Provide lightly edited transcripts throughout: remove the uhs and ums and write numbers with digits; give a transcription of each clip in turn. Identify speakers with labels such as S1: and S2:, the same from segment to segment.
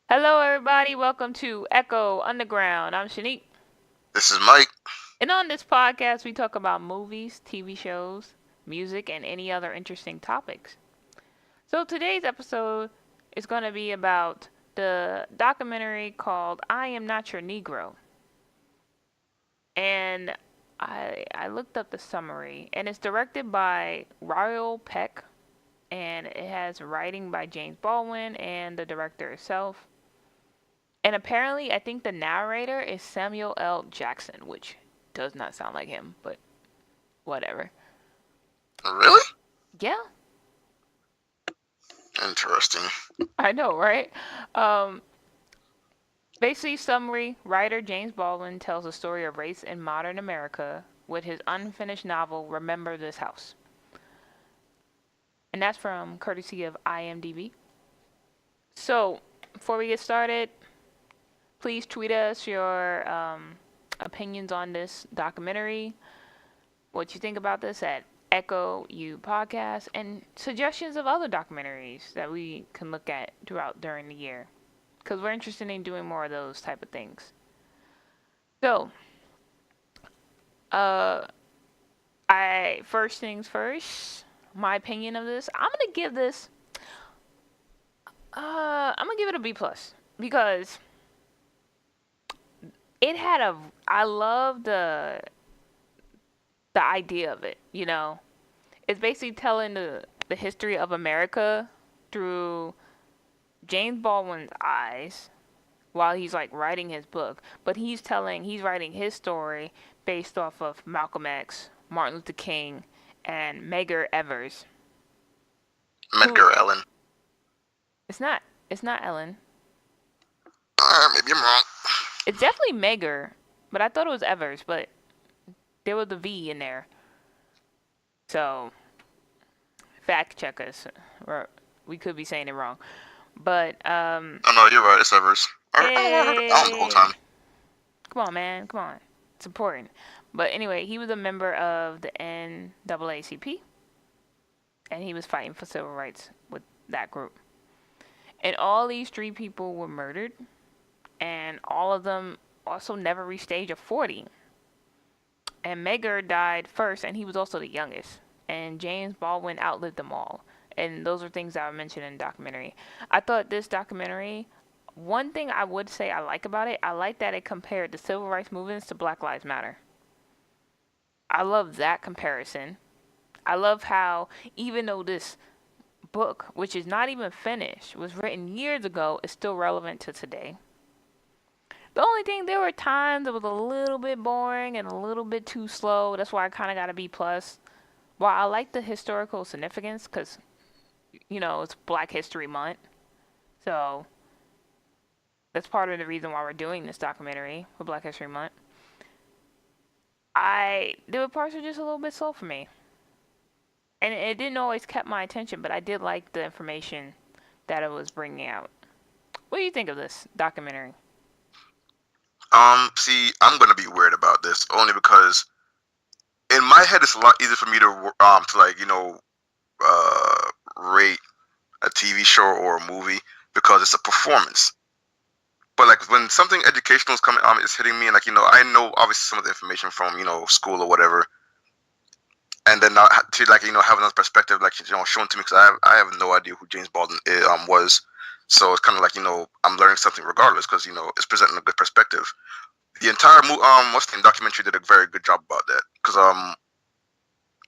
S1: Hello, everybody. Welcome to Echo Underground. I'm Shanique.
S2: This is Mike.
S1: And on this podcast, we talk about movies, TV shows, music, and any other interesting topics. So today's episode is going to be about the documentary called I Am Not Your Negro. And I looked up the summary, and it's directed by Raul Peck, and it has writing by James Baldwin and the director itself. And apparently, I think the narrator is Samuel L. Jackson, which does not sound like him, but whatever.
S2: Really?
S1: Yeah,
S2: Interesting.
S1: I know, right? Um, Basically, summary writer James Baldwin tells the story of race in modern America with his unfinished novel, Remember This House. And that's from courtesy of IMDb. So, before we get started, please tweet us your opinions on this documentary, what you think about this at Echo U Podcast, and suggestions of other documentaries that we can look at throughout during the year, because we're interested in doing more of those type of things. So, uh, I first things first. My opinion of this, I'm gonna give it a B plus because it had a. I love the idea of it. It's basically telling the history of America through James Baldwin's eyes while he's like writing his book, but he's writing his story based off of Malcolm X, Martin Luther King, and Medgar Evers. Who
S2: Medgar Ellen.
S1: it's not it's not Ellen.
S2: Maybe I'm wrong.
S1: It's definitely Medgar, but I thought it was Evers, but there was a V in there. So fact check us. Or we could be saying it wrong. But
S2: Oh no, you're right. It's Evers. I heard it Ellen the whole
S1: eh,
S2: time.
S1: come on, man, come on. It's important. But anyway, he was a member of the NAACP, and he was fighting for civil rights with that group. And all these three people were murdered, and all of them also never reached the age of 40. And Medgar died first, and he was also the youngest. And James Baldwin outlived them all. And those are things that I mentioned in the documentary. I thought this documentary, one thing I would say I like about it, I like that it compared the civil rights movements to Black Lives Matter. I love that comparison. I love how, even though this book, which is not even finished, was written years ago, is still relevant to today. The only thing, there were times it was a little bit boring and a little bit too slow. That's why I kind of got a B plus. While I like the historical significance, because it's Black History Month, so that's part of the reason why we're doing this documentary for Black History Month. There were parts that were just a little bit slow for me, and it didn't always kept my attention, but I did like the information that it was bringing out. What do you think of this documentary?
S2: See, I'm gonna be weird about this only because in my head it's a lot easier for me to like rate a TV show or a movie because it's a performance. But like when something educational is coming, it's hitting me, and like I know obviously some of the information from school or whatever, and then not to like have another perspective like shown to me because I have no idea who James Baldwin was, so it's kind of like I'm learning something regardless because it's presenting a good perspective. The entire what's the name documentary did a very good job about that because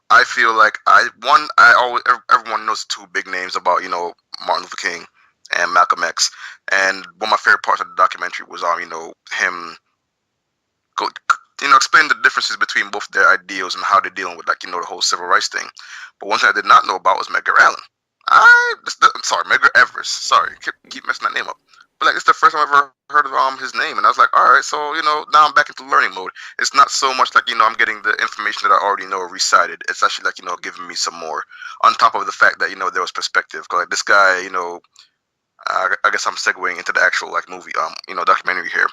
S2: I feel like I always everyone knows the two big names about Martin Luther King and Malcolm X, and one of my favorite parts of the documentary was him go explain the differences between both their ideals and how they're dealing with like the whole civil rights thing. But one thing I did not know about was Medgar Allen. I'm sorry, Medgar Evers. Sorry, keep messing that name up. But like it's the first time I ever heard of his name, and I was like, all right, so now I'm back into learning mode. It's not so much like I'm getting the information that I already know recited. It's actually like giving me some more on top of the fact that there was perspective. Cause like this guy, I guess I'm segueing into the actual like movie documentary here.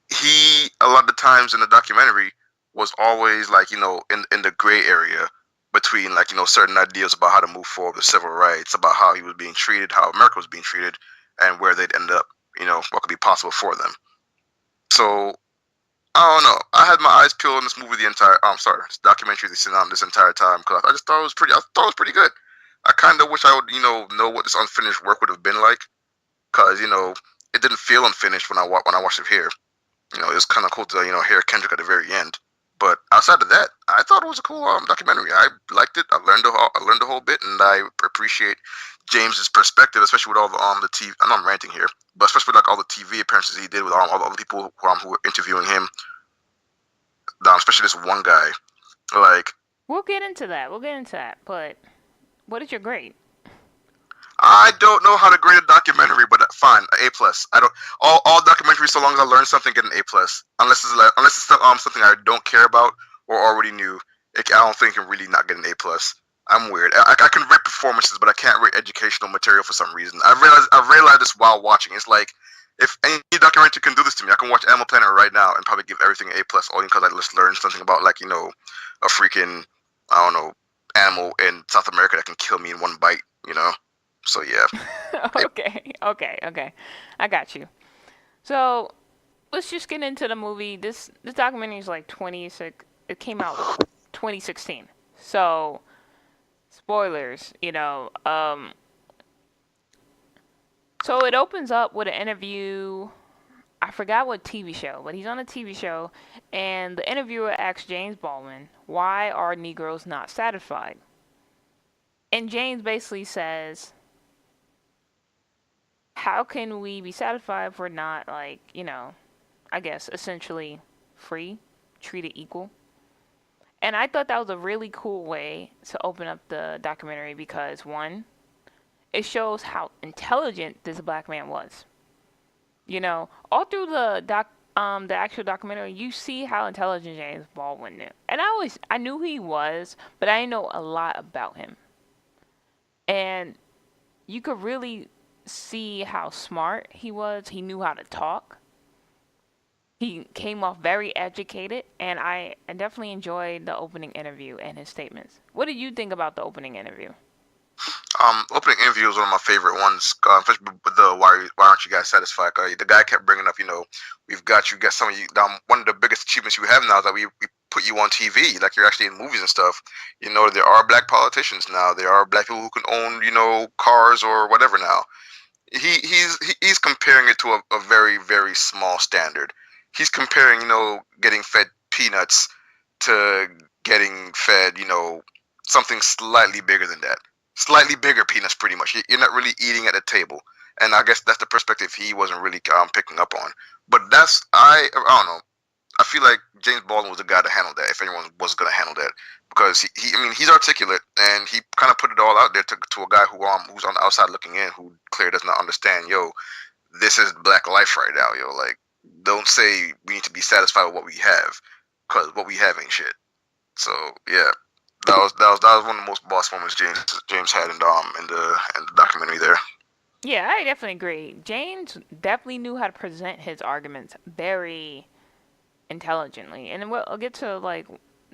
S2: He a lot of the times in the documentary was always like in the gray area between like certain ideas about how to move forward with civil rights, about how he was being treated, how America was being treated, and where they'd end up. what could be possible for them. So I don't know. I had my eyes peeled on this movie this documentary this entire time because I just thought it was pretty. I thought it was pretty good. I kind of wish I would, know what this unfinished work would have been like, because it didn't feel unfinished when I watched it here. It was kind of cool to hear Kendrick at the very end. But outside of that, I thought it was a cool documentary. I liked it. I learned a whole bit, and I appreciate James's perspective, especially with all the TV. I know I'm ranting here, but especially with like all the TV appearances he did with all the other people who were interviewing him. Especially this one guy. Like,
S1: We'll get into that. But what is your grade?
S2: I don't know how to grade a documentary, but fine, A plus. I don't all documentaries, so long as I learn something, get an A plus. Unless it's something I don't care about or already knew, I don't think it can really not get an A plus. I'm weird. I can rate performances, but I can't rate educational material for some reason. I realized this while watching. It's like, if any documentary can do this to me, I can watch Animal Planet right now and probably give everything an A plus, only because I just learned something about a freaking, I don't know, animal in South America that can kill me in one bite. So yeah.
S1: Okay. I got you. So let's just get into the movie. This documentary is like 26. It came out 2016. So spoilers, So it opens up with an interview. I forgot what TV show, but he's on a TV show, and the interviewer asks James Baldwin, "Why are Negroes not satisfied?" And James basically says, how can we be satisfied if we're not, like, I guess essentially free, treated equal? And I thought that was a really cool way to open up the documentary because, one, it shows how intelligent this black man was. All through the actual documentary, you see how intelligent James Baldwin knew. And I knew who he was, but I didn't know a lot about him. And you could really see how smart he was. He knew how to talk. He came off very educated, and I definitely enjoyed the opening interview and his statements. What did you think about the opening interview?
S2: Opening interview was one of my favorite ones, especially with the why aren't you guys satisfied? The guy kept bringing up, we've got some of you. One of the biggest achievements you have now is that we put you on TV, like you're actually in movies and stuff. There are black politicians now. There are black people who can own, cars or whatever now. He's comparing it to a very, very small standard. He's comparing, getting fed peanuts to getting fed, something slightly bigger than that. Slightly bigger peanuts, pretty much. You're not really eating at the table. And I guess that's the perspective he wasn't really picking up on. But I don't know. I feel like James Baldwin was the guy to handle that, if anyone was going to handle that. Because he's articulate, and he kind of put it all out there to a guy who's on the outside looking in, who clearly does not understand, this is black life right now, like, don't say we need to be satisfied with what we have, because what we have ain't shit. So yeah, that was one of the most boss moments James had in the documentary there.
S1: Yeah, I definitely agree. James definitely knew how to present his arguments very intelligently, and I'll get to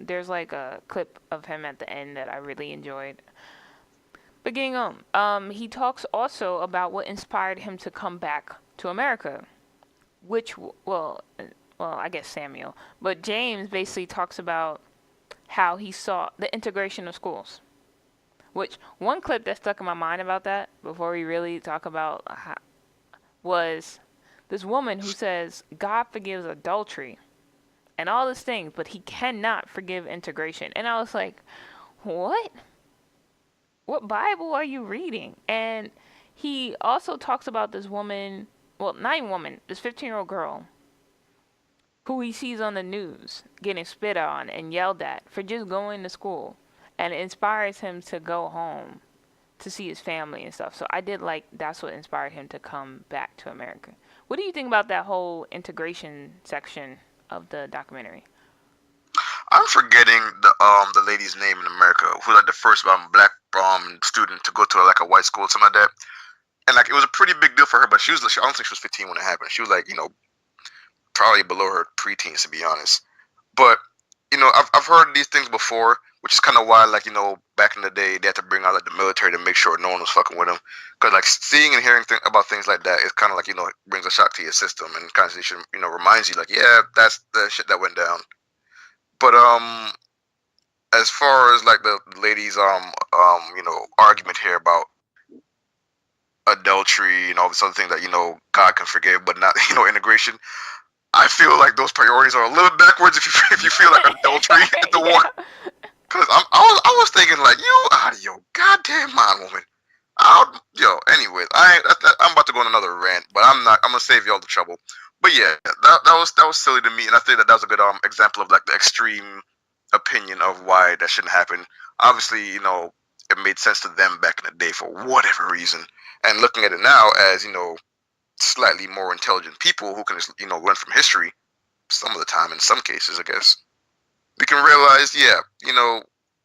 S1: there's a clip of him at the end that I really enjoyed. But getting on, he talks also about what inspired him to come back to America, which, I guess Samuel, but James basically talks about how he saw the integration of schools. Which, one clip that stuck in my mind about that, before we really talk about was this woman who says God forgives adultery and all these things, but he cannot forgive integration. And I was like, what? What Bible are you reading? And he also talks about this woman, not even woman, this 15-year-old girl who he sees on the news getting spit on and yelled at for just going to school. And it inspires him to go home to see his family and stuff. So I did that's what inspired him to come back to America. What do you think about that whole integration section of the documentary?
S2: I'm forgetting the lady's name in America who was the first black student to go to a white school, something like that. And it was a pretty big deal for her, but I don't think she was 15 when it happened. She was probably below her preteens, to be honest. But I've heard these things before, which is kind of why, like, back in the day, they had to bring out like the military to make sure no one was fucking with them. Because like seeing and hearing about things like that, it's kind of like brings a shock to your system and kind of reminds you like, yeah, that's the shit that went down. But as far as like the ladies argument here about adultery and all this other thing that God can forgive, but not integration. I feel like those priorities are a little backwards if you feel like adultery is the one.
S1: Yeah.
S2: Cause I was thinking like you out of your goddamn mind, woman. Anyways, I'm about to go on another rant, but I'm not. I'm gonna save y'all the trouble. But yeah, that was silly to me, and I think that was a good example of like the extreme opinion of why that shouldn't happen. Obviously, it made sense to them back in the day for whatever reason, and looking at it now as slightly more intelligent people who can just learn from history some of the time in some cases, I guess we can realize, yeah,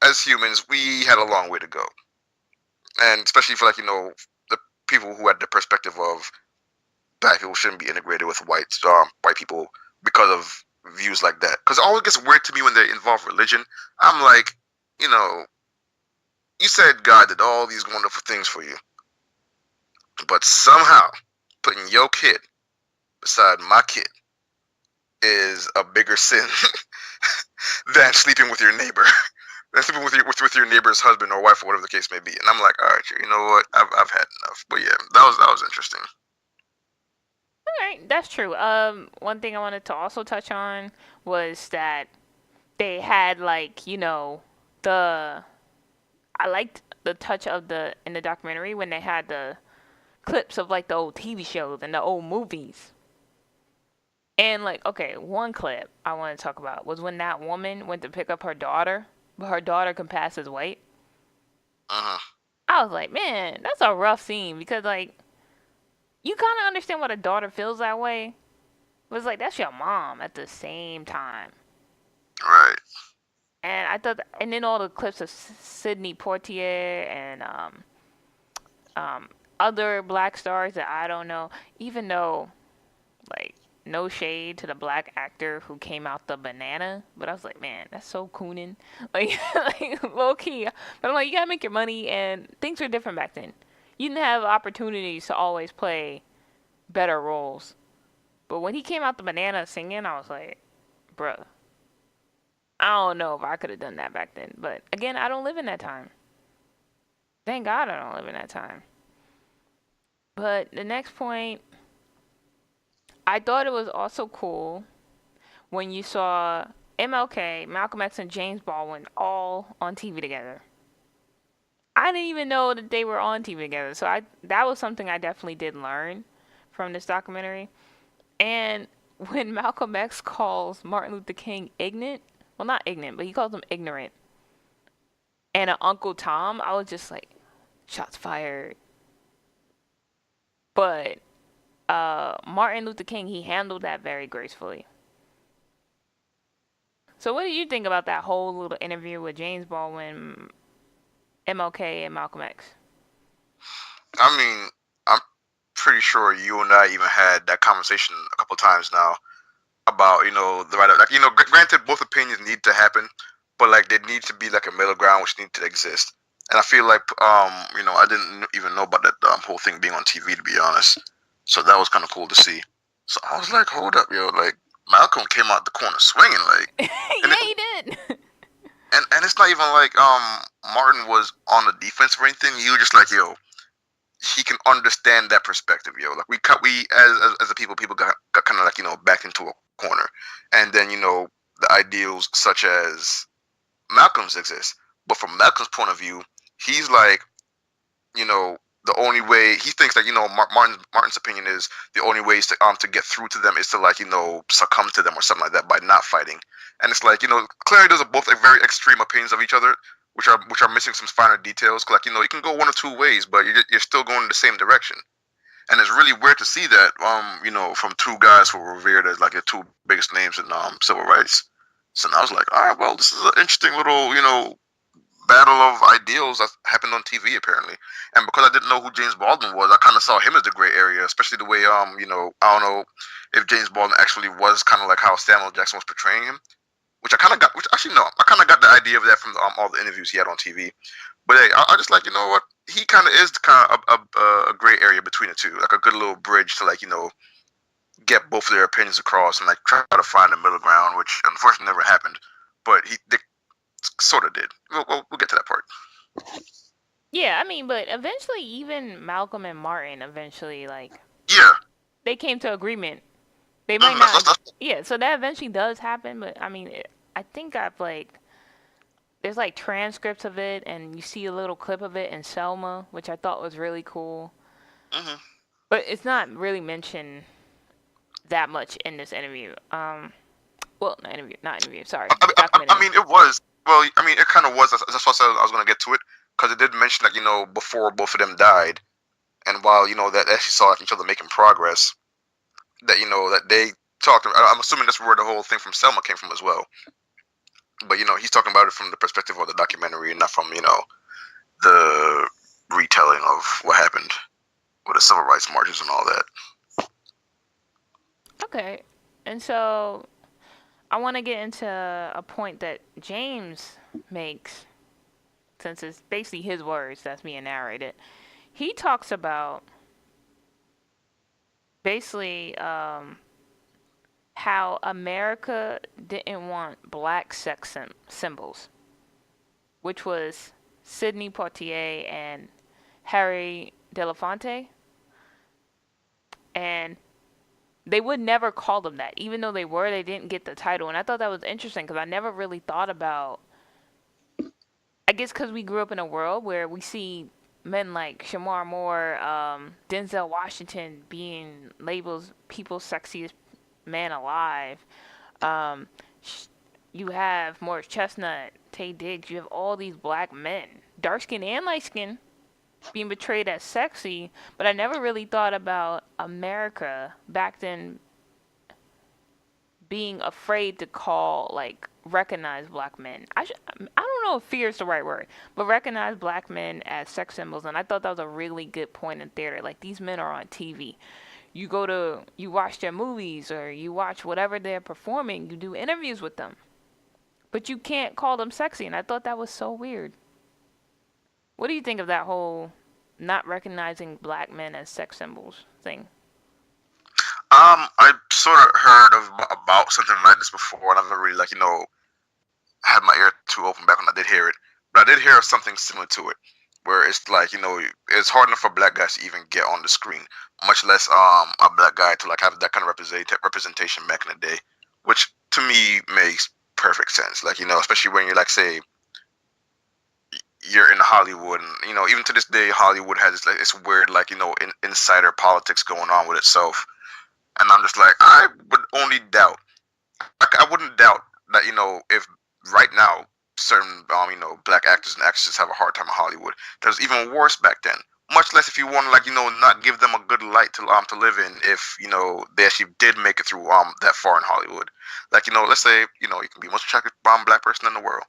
S2: as humans, we had a long way to go. And especially for like, the people who had the perspective of black people shouldn't be integrated with white people because of views like that. Because it always gets weird to me when they involve religion. I'm like, you know, you said God did all these wonderful things for you, but somehow putting your kid beside my kid is a bigger sin than sleeping with your neighbor. Than sleeping with your neighbor's husband or wife or whatever the case may be. And I'm like, all right, you know what? I've had enough. But yeah, that was interesting.
S1: All right, that's true. One thing I wanted to also touch on was that they had like the I liked the touch of the in the documentary when they had the clips of like the old TV shows and the old movies. And like, okay, one clip I want to talk about was when that woman went to pick up her daughter, but her daughter can pass as white.
S2: Uh-huh.
S1: I was like, man, that's a rough scene because like you kind of understand why the daughter feels that way. But it's like that's your mom at the same time.
S2: Right.
S1: And I thought, and then all the clips of Sidney Poitier and other black stars that I don't know, even though like no shade to the black actor who came out the banana, but I was like, man, that's so cooning, like, like low key. But I'm like, you gotta make your money, and things were different back then. You didn't have opportunities to always play better roles. But when he came out the banana singing, I was like, bruh, I don't know if I could have done that back then. But again, I don't live in that time. Thank God I don't live in that time. But the next point, I thought it was also cool when you saw MLK, Malcolm X, and James Baldwin all on TV together. I didn't even know that they were on TV together, so that was something I definitely did learn from this documentary. And when Malcolm X calls Martin Luther King ignorant, well, not ignorant, but he calls him ignorant, and an Uncle Tom, I was just like, shots fired. But Martin Luther King, he handled that very gracefully. So, what do you think about that whole little interview with James Baldwin, MLK, and Malcolm X?
S2: I mean, I'm pretty sure you and I even had that conversation a couple times now about the right, like granted both opinions need to happen, but like there needs to be like a middle ground which needs to exist. And I feel like I didn't even know about that whole thing being on TV, to be honest. So that was kind of cool to see. So I was like, hold up, yo, like Malcolm came out the corner swinging, like, and
S1: Yeah,
S2: it,
S1: he did.
S2: and it's not even like Martin was on the defense or anything. He was just like, yo, he can understand that perspective, yo. Like we as a people got kind of like backed into a corner, and then the ideals such as Malcolm's exist, but from Malcolm's point of view, he's like, the only way he thinks that Martin's opinion is the only way is to get through to them is to like succumb to them or something like that by not fighting, and it's like clearly those are both like very extreme opinions of each other, which are missing some finer details. Like you can go one or two ways, but you're still going in the same direction. And it's really weird to see that from two guys who were revered as like the two biggest names in civil rights. So I was like, all right, well, this is an interesting little battle of ideals that happened on TV apparently. And because I didn't know who James Baldwin was, I kind of saw him as the gray area, especially the way I don't know if James Baldwin actually was kind of like how Samuel Jackson was portraying him, which I kind of got. Which actually no, I kind of got the idea of that from all the interviews he had on TV. But hey, I just like, you know what, he kind of is kind of a gray area between the two, like a good little bridge to, like, get both of their opinions across and like try to find a middle ground, which unfortunately never happened. But they sort of did. We'll get to that part.
S1: Yeah, I mean, but eventually, even Malcolm and Martin eventually, like,
S2: Yeah,
S1: they came to agreement. They might not. Yeah, so that eventually does happen, but I mean, I think I've like there's like transcripts of it, and you see a little clip of it in Selma, which I thought was really cool.
S2: hmm
S1: But it's not really mentioned that much in this interview. Well, not interview. Sorry,
S2: I
S1: documentary.
S2: mean, it was. Well, I mean, it kind of was. That's why I said I was going to get to it, because it did mention that, before both of them died, and while that they actually saw like, each other making progress, that that they talked. I'm assuming that's where the whole thing from Selma came from as well. But he's talking about it from the perspective of the documentary, and not from the retelling of what happened with the civil rights marches and all that.
S1: Okay, and so I want to get into a point that James makes, since it's basically his words that's being narrated. He talks about basically how America didn't want black sex symbols, which was Sidney Poitier and Harry Belafonte, and they would never call them that, even though they didn't get the title. And I thought that was interesting because I never really thought about. I guess because we grew up in a world where we see men like Shamar Moore, Denzel Washington being labeled people's sexiest man alive. Um, you have Morris Chestnut, Taye Diggs. You have all these black men, dark skin and light skin, being portrayed as sexy. But I never really thought about America back then being afraid to call, like, recognize black men. I don't know if fear is the right word, but recognize black men as sex symbols. And I thought that was a really good point in theater. Like, these men are on TV. You watch their movies, or you watch whatever they're performing. You do interviews with them, but you can't call them sexy. And I thought that was so weird. What do you think of that whole not recognizing black men as sex symbols thing?
S2: I sort of heard about something like this before, and I've never really, like, had my ear too open back when I did hear it. But I did hear something similar to it, where it's like, it's hard enough for black guys to even get on the screen, much less a black guy to like have that kind of representation back in the day, which to me makes perfect sense. Like, especially when you're like, say, you're in Hollywood, and even to this day, Hollywood has this, like, it's weird, like, insider politics going on with itself. And I'm just like, I would only doubt, I wouldn't doubt that, if right now certain, black actors and actresses have a hard time in Hollywood, that was even worse back then. Much less if you want to, like, not give them a good light to live in, if, they actually did make it through that far in Hollywood. Like, let's say, you can be the most attractive black person in the world,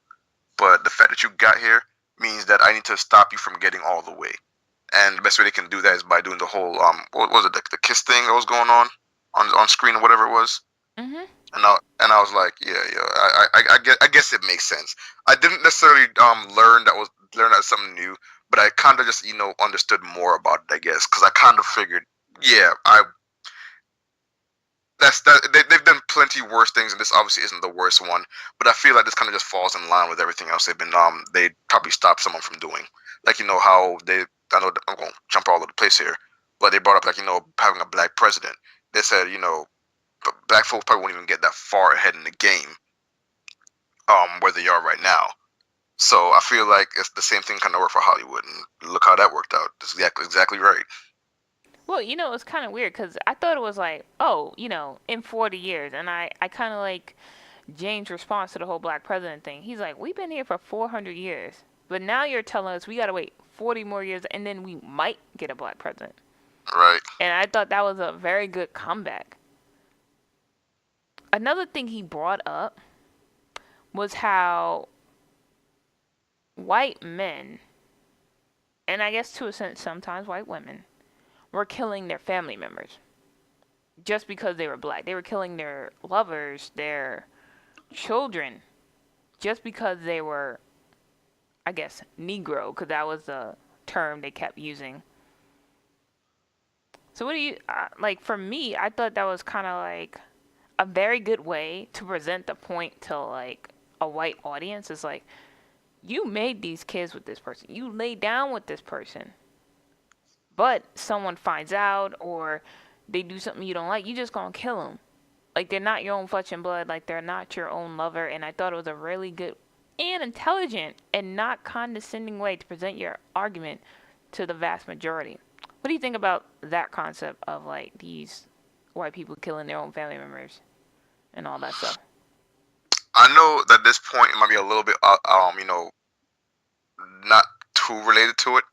S2: but the fact that you got here means that I need to stop you from getting all the way. And the best way they can do that is by doing the whole what was it, the kiss thing that was going on screen or whatever it was.
S1: Mm-hmm.
S2: And I was like, yeah, I guess it makes sense. I didn't necessarily learn that something new, but I kind of just understood more about it, I guess, because I kind of figured, yeah, they've done plenty worse things, and this obviously isn't the worst one. But I feel like this kind of just falls in line with everything else they probably stopped someone from doing. Like, how I know I'm going to jump all over the place here, but they brought up, like, having a black president. They said, black folks probably won't even get that far ahead in the game, where they are right now. So I feel like it's the same thing kind of work for Hollywood, and look how that worked out. That's exactly right.
S1: Well, it's kind of weird because I thought it was like, oh, in 40 years. And I kind of like James' response to the whole black president thing. He's like, we've been here for 400 years, but now you're telling us we got to wait 40 more years, and then we might get a black president.
S2: Right.
S1: And I thought that was a very good comeback. Another thing he brought up was how white men, and I guess to a sense sometimes white women, were killing their family members just because they were black. They were killing their lovers, their children just because they were, I guess, Negro, because that was the term they kept using. So what do you like? For me, I thought that was kind of like a very good way to present the point to like a white audience. Is like, you made these kids with this person, you lay down with this person, but someone finds out or they do something you don't like, you just gonna kill them. Like, they're not your own flesh and blood. Like, they're not your own lover. And I thought it was a really good and intelligent and not condescending way to present your argument to the vast majority. What do you think about that concept of like these white people killing their own family members and all that stuff?
S2: I know that this point it might be a little bit, not too related to it,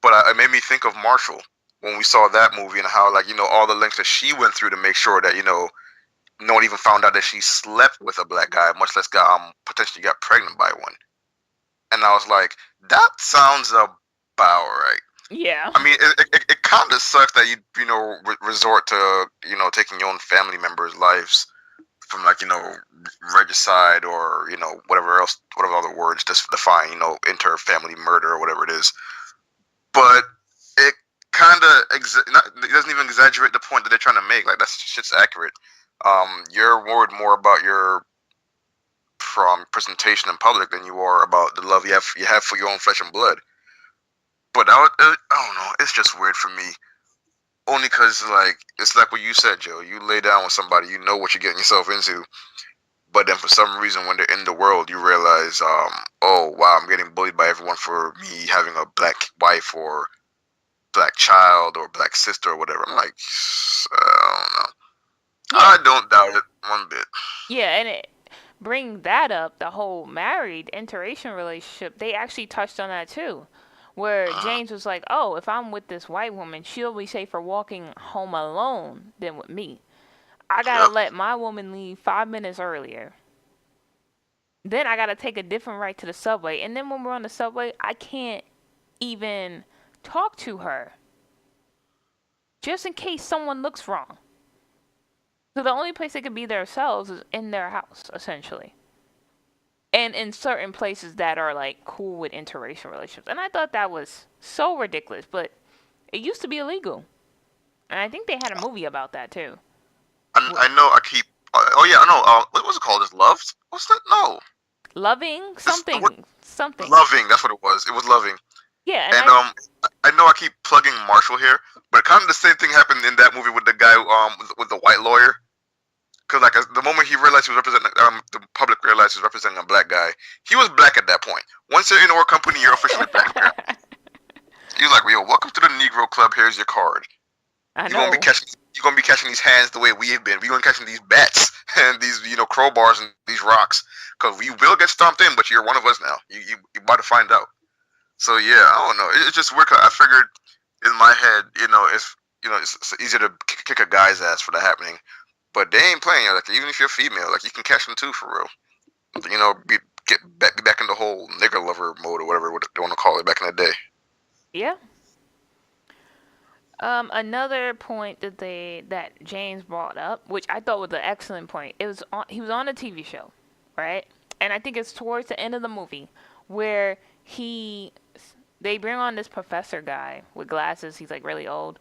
S2: but it made me think of Marshall when we saw that movie and how, like, all the lengths that she went through to make sure that, no one even found out that she slept with a black guy, much less got potentially got pregnant by one. And I was like, that sounds about right.
S1: Yeah.
S2: I mean, it kind of sucks that resort to taking your own family members' lives from, like, regicide or whatever else, whatever other words just define inter-family murder or whatever it is. But it kind of it doesn't even exaggerate the point that they're trying to make. Like, that shit's accurate. You're worried more about your presentation in public than you are about the love you have for your own flesh and blood. But I don't know. It's just weird for me. Only because, like, it's like what you said, Joe. You lay down with somebody, you know what you're getting yourself into. But then for some reason, when they're in the world, you realize, oh, wow, I'm getting bullied by everyone for me having a black wife or black child or black sister or whatever. I'm like, I don't know.
S1: Yeah.
S2: I don't doubt it one bit.
S1: Yeah, and bring that up, the whole married interracial relationship, they actually touched on that too. Where James was like, oh, if I'm with this white woman, she'll be safer walking home alone than with me. I gotta let my woman leave 5 minutes earlier. Then I gotta take a different right to the subway. And then when we're on the subway, I can't even talk to her. Just in case someone looks wrong. So the only place they could be themselves is in their house, essentially. And in certain places that are like cool with interracial relationships. And I thought that was so ridiculous, but it used to be illegal. And I think they had a movie about that too.
S2: I know I keep. Oh yeah, I know. What was it called? Just Loved? What's that? No.
S1: Loving? Something. Something.
S2: Loving. That's what it was. It was Loving.
S1: Yeah.
S2: And I know I keep plugging Marshall here, but kind of the same thing happened in that movie with the guy with the white lawyer. Because, like, the moment he realized he was representing, the public realized he was representing a black guy, he was black at that point. Once you're in our company, you're officially black. He was like, yo, welcome to the Negro Club. Here's your card.
S1: I know.
S2: You're gonna be catching these hands the way we have been. We're gonna be catching these bats and these crowbars and these rocks. Because we will get stomped in, but you're one of us now. You about to find out. So yeah, I don't know. It's just weird. I figured in my head, it's easier to kick a guy's ass for that happening. But they ain't playing. Like, even if you're female, like, you can catch them too for real. Be back in the whole nigger lover mode or whatever they want to call it back in the day.
S1: Yeah. Another point that James brought up, which I thought was an excellent point, he was on a TV show, right? And I think it's towards the end of the movie where they bring on this professor guy with glasses. He's like really old.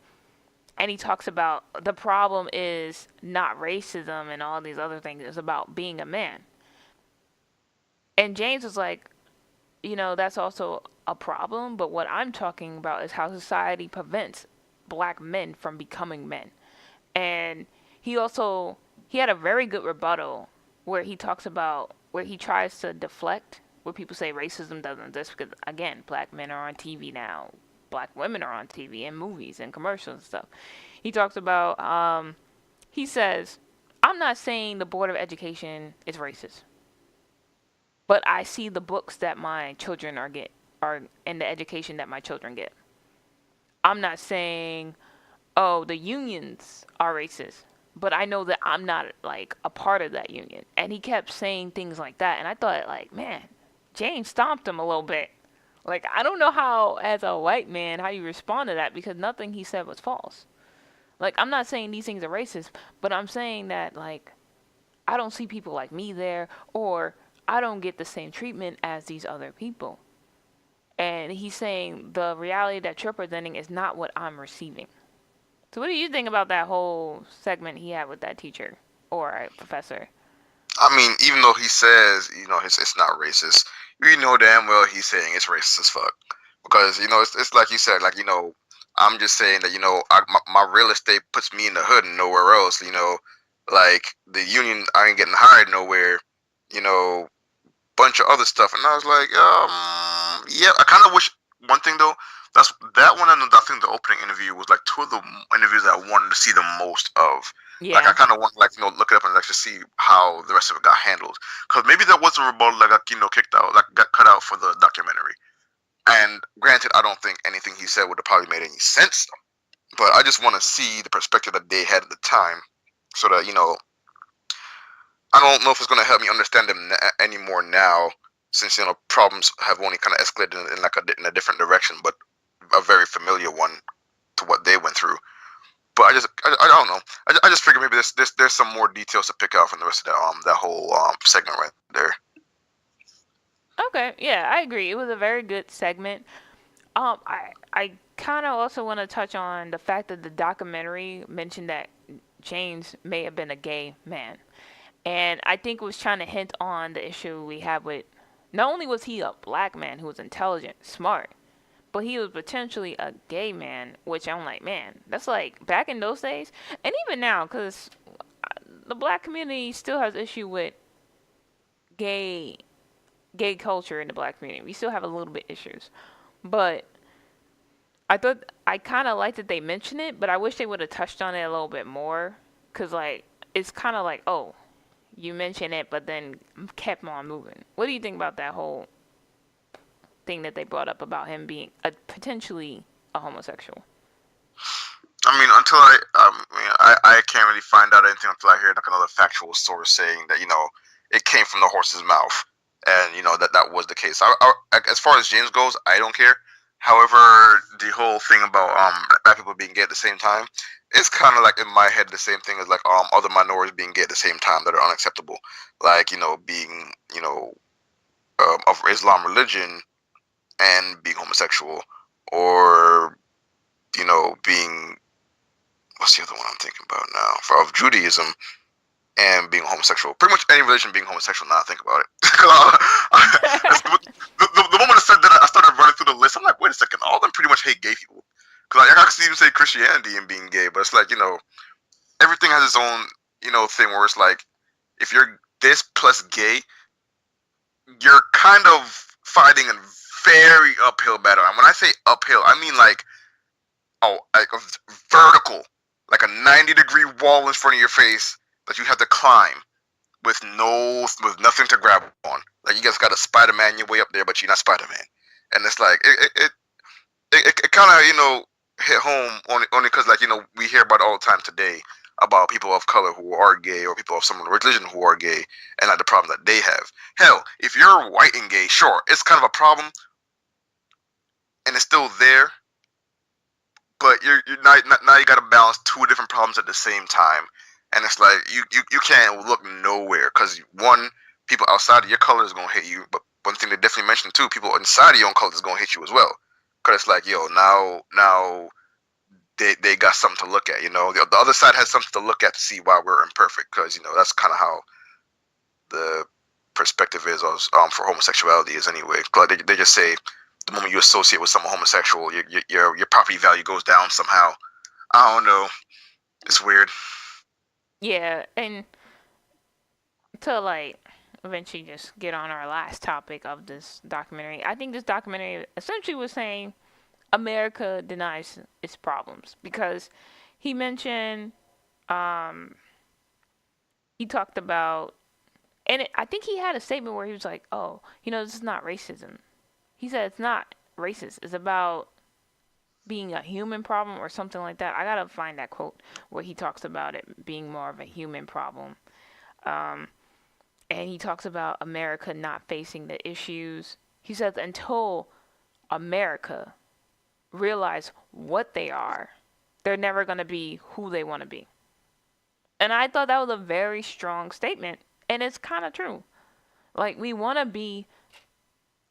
S1: And he talks about the problem is not racism and all these other things. It's about being a man. And James was like, that's also a problem. But what I'm talking about is how society prevents black men from becoming men. And he had a very good rebuttal where he talks about where he tries to deflect where people say racism doesn't exist because, again, black men are on TV now. Black women are on TV and movies and commercials and stuff. He talks about, he says, I'm not saying the Board of Education is racist, but I see the books that my children are in the education that my children get. I'm not saying, oh, the unions are racist, but I know that I'm not like a part of that union. And he kept saying things like that. And I thought, like, man, James stomped him a little bit. Like, I don't know how, as a white man, how you respond to that, because nothing he said was false. Like, I'm not saying these things are racist, but I'm saying that, like, I don't see people like me there, or I don't get the same treatment as these other people. And he's saying the reality that you're presenting is not what I'm receiving. So, what do you think about that whole segment he had with that teacher or professor?
S2: I mean, even though he says, it's not racist, you know damn well he's saying it's racist as fuck. Because, it's like you said, like, I'm just saying that, my real estate puts me in the hood and nowhere else, like the union, I ain't getting hired nowhere, you know, bunch of other stuff. And I was like, yeah, I kind of wish one thing though, that's that one, and I think the opening interview was like two of the interviews that I wanted to see the most of. Like I
S1: Yeah.
S2: kind of want to, like, look it up and like to see how the rest of it got handled, because maybe there was a rebuttal that got, kicked out, like got cut out for the documentary. And granted, I don't think anything he said would have probably made any sense, but I just want to see the perspective that they had at the time, so that I don't know if it's going to help me understand them anymore now, since problems have only kind of escalated in like in a different direction, but a very familiar one to what they went through. But I don't know. I just figured maybe there's some more details to pick out from the rest of that whole segment right there.
S1: Okay. Yeah, I agree. It was a very good segment. I kind of also want to touch on the fact that the documentary mentioned that James may have been a gay man, and I think it was trying to hint on the issue we have with. Not only was he a black man who was intelligent, smart, but he was potentially a gay man, which I'm like, man, that's like back in those days, and even now, because the black community still has issue with gay gay culture in the black community. We still have a little bit issues, but I thought I kind of liked that they mentioned it, but I wish they would have touched on it a little bit more, cause like it's kind of like, oh, you mentioned it, but then kept on moving. What do you think about that whole thing that they brought up about him being potentially a homosexual?
S2: I mean, until I can't really find out anything until I hear like another factual source saying that it came from the horse's mouth, and that was the case. As far as James goes, I don't care. However, the whole thing about black people being gay at the same time, it's kind of like in my head the same thing as like other minorities being gay at the same time that are unacceptable, like being of Islam religion and being homosexual, or being, what's the other one I'm thinking about now? Of Judaism and being homosexual. Pretty much any religion being homosexual. Now I think about it. The moment I said that, I started running through the list. I'm like, wait a second, all of them pretty much hate gay people. Because I can even say Christianity and being gay, but it's like everything has its own thing where it's like, if you're this plus gay, you're kind of fighting a very uphill battle. And when I say uphill, I mean like like a vertical, like a 90-degree wall in front of your face that you have to climb with nothing to grab on. Like you guys got to Spider-Man your way up there, but you're not Spider-Man. And it's like it kind of hit home only because like we hear about it all the time today about people of color who are gay, or people of some religion who are gay, and like the problem that they have. Hell, if you're white and gay, sure, it's kind of a problem, and it's still there. But you're now you got to balance two different problems at the same time, and it's like you can't look nowhere, because one, people outside of your color is gonna hate you, but one thing they definitely mentioned too, people inside of your own color is gonna hate you as well, because it's like, yo, now they got something to look at, the other side has something to look at to see why we're imperfect, because that's kind of how the perspective is for homosexuality is anyway. They just say the moment you associate with someone homosexual, your property value goes down somehow. I don't know. It's weird.
S1: Yeah, and to like eventually just get on our last topic of this documentary, I think this documentary essentially was saying America denies its problems, because he mentioned um he talked about, and I think he had a statement where he was like, oh, this is not racism. He said it's not racist, it's about being a human problem or something like that. I gotta find that quote where he talks about it being more of a human problem. um and he talks about America not facing the issues. He says until America realize what they are, they're never going to be who they want to be. And I thought that was a very strong statement. And it's kind of true. Like, we want to be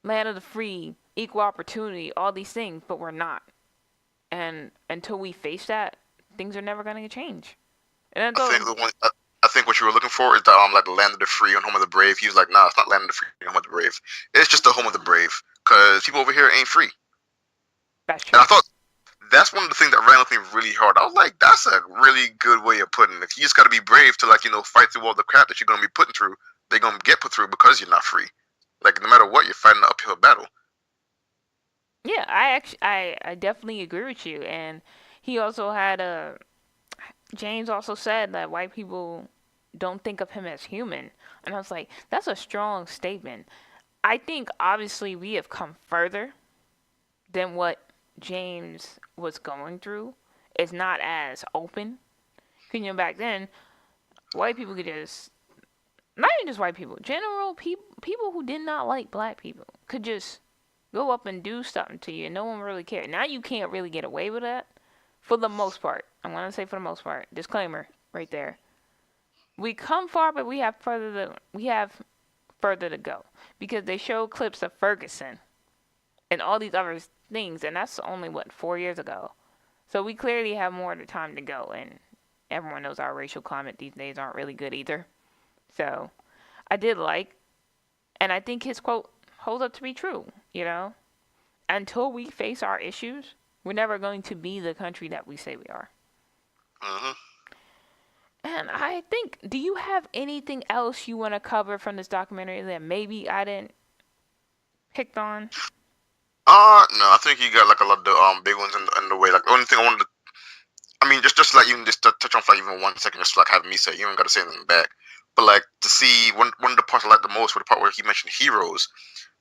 S1: land of the free, equal opportunity, all these things, but we're not. And until we face that, things are never going to change. And I
S2: I think
S1: thought,
S2: the one. I think what you were looking for is the like the land of the free and home of the brave. He was like, nah, it's not land of the free and home of the brave. It's just the home of the brave. Cause people over here ain't free.
S1: that's
S2: And I
S1: true.
S2: thought that's one of the things that ran with me really hard. I was like, that's a really good way of putting it. You just got to be brave to like fight through all the crap that you're gonna be putting through. They're gonna get put through because you're not free. Like no matter what, you're fighting an uphill battle.
S1: Yeah, I definitely agree with you. And he also had a, James also said that white people don't think of him as human. And I was like, that's a strong statement. I think obviously we have come further than what James was going through. It's not as open. Back then, white people could just, not even just white people, general people who did not like black people could just go up and do something to you and no one really cared. Now you can't really get away with that for the most part. I'm going to say for the most part. Disclaimer right there. We come far, but we have further to go because they show clips of Ferguson and all these other things, and that's only what 4 years ago. So we clearly have more time to go, and everyone knows our racial climate these days aren't really good either. So I did like, and I think his quote holds up to be true. Until we face our issues, we're never going to be the country that we say we are.
S2: Hmm.
S1: And I think, do you have anything else you want to cover from this documentary that maybe I didn't pick on?
S2: No, I think you got like a lot of the big ones in the way. Like the only thing I wanted to, I mean, just like even just to touch on for like even 1 second, just like having me say, you ain't got to say anything back. But like to see one of the parts I liked the most was the part where he mentioned heroes,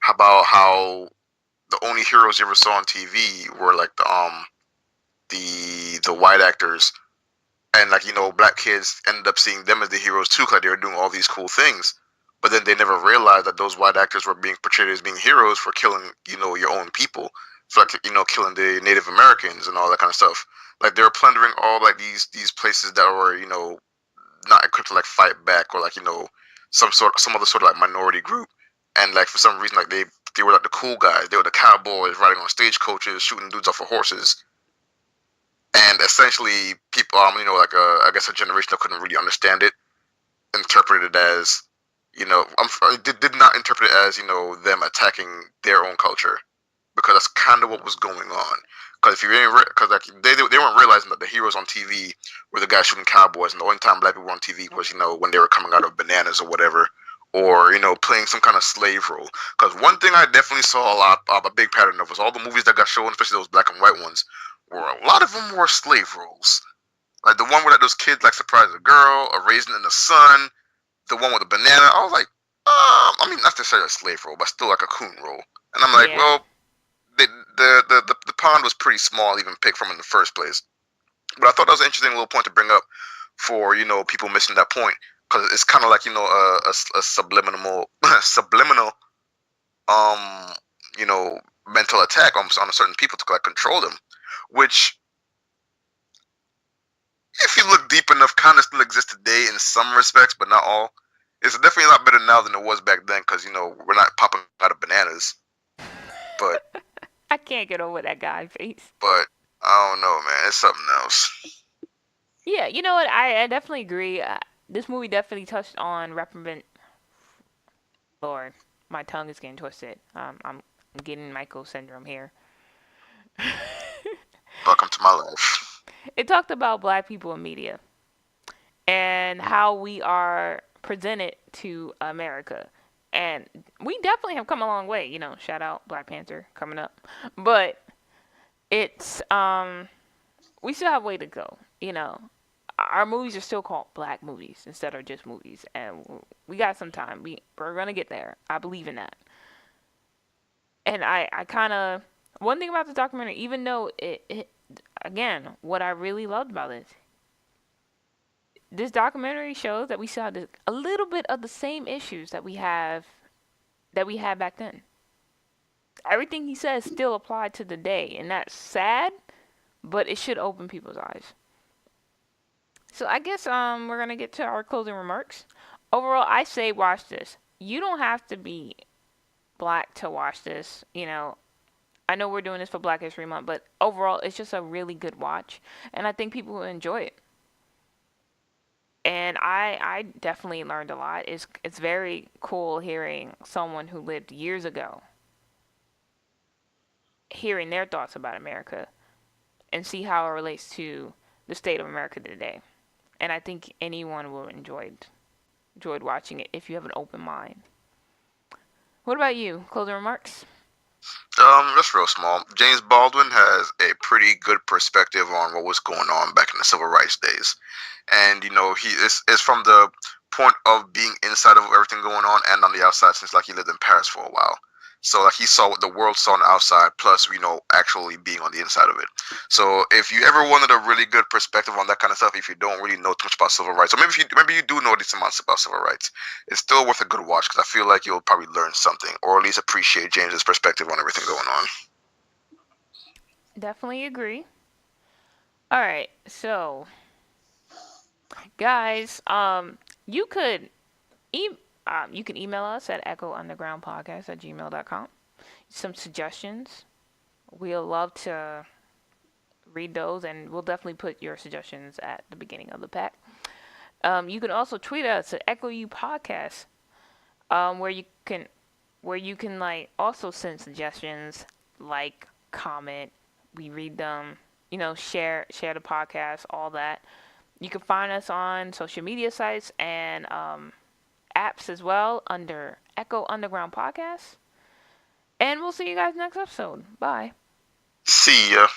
S2: about how the only heroes you ever saw on TV were like the white actors, and like black kids ended up seeing them as the heroes too, because they were doing all these cool things. But then they never realized that those white actors were being portrayed as being heroes for killing your own people, for like killing the Native Americans and all that kind of stuff. Like they were plundering all like these places that were not equipped to like fight back, or like some other sort of like minority group. And like for some reason, like they were like the cool guys. They were the cowboys riding on stagecoaches, shooting dudes off of horses. And essentially, people, like I guess a generation that couldn't really understand it, interpreted it as, did not interpret it as them attacking their own culture, because that's kind of what was going on. Because if you didn't, because like they weren't realizing that the heroes on TV were the guys shooting cowboys, and the only time black people were on TV was when they were coming out of bananas or whatever, or playing some kind of slave role. Because one thing I definitely saw a lot of, a big pattern of, was all the movies that got shown, especially those black and white ones, were a lot of them were slave roles. Like the one where like, those kids like surprise a girl, a raisin in the sun, the one with the banana. I was like, I mean, not necessarily a slave role, but still like a coon role. And I'm like,
S1: Yeah.
S2: well, the pond was pretty small, even picked from in the first place. But I thought that was an interesting little point to bring up for people missing that point, because it's kind of like a subliminal subliminal um mental attack on a certain people to like control them, which, if you look deep enough, kind of still exists today in some respects, but not all. It's definitely a lot better now than it was back then, because we're not popping out of bananas. But
S1: I can't get over that guy face.
S2: but I don't know, man. It's something else.
S1: Yeah, you know what? I definitely agree. This movie definitely touched on reprobate. Lord, my tongue is getting twisted. I'm getting Michael syndrome here.
S2: Welcome to my life.
S1: It talked about black people in media and how we are presented to America. And we definitely have come a long way, shout out Black Panther coming up. But it's we still have a way to go, Our movies are still called black movies instead of just movies, and we got some time. We're gonna get there. I believe in that. And I kind of, one thing about the documentary, even though it again, what I really loved about it, this documentary shows that we still have a little bit of the same issues that we had back then. Everything he says still applied to the day, and that's sad, but it should open people's eyes. So I guess we're gonna get to our closing remarks. Overall, I say watch this. You don't have to be black to watch this. I know we're doing this for Black History Month, but overall, it's just a really good watch, and I think people will enjoy it. And I definitely learned a lot. It's very cool hearing someone who lived years ago, hearing their thoughts about America, and see how it relates to the state of America today. And I think anyone will enjoyed watching it if you have an open mind. What about you? Closing remarks?
S2: That's real small. James Baldwin has a pretty good perspective on what was going on back in the civil rights days, and he is from the point of being inside of everything going on and on the outside, since like he lived in Paris for a while. So like he saw what the world saw on the outside, plus actually being on the inside of it. So if you ever wanted a really good perspective on that kind of stuff, if you don't really know too much about civil rights, or maybe you do know decent amounts about civil rights, it's still worth a good watch because I feel like you'll probably learn something, or at least appreciate James's perspective on everything going on.
S1: Definitely agree. All right, so guys, you could you can email us at echoundergroundpodcast@gmail.com. Some suggestions. We'll love to read those, and we'll definitely put your suggestions at the beginning of the pack. You can also tweet us at Echo U Podcast, where you can like also send suggestions, like, comment. We read them. Share the podcast, all that. You can find us on social media sites and apps as well under Echo Underground Podcast. And we'll see you guys next episode. Bye.
S2: See ya.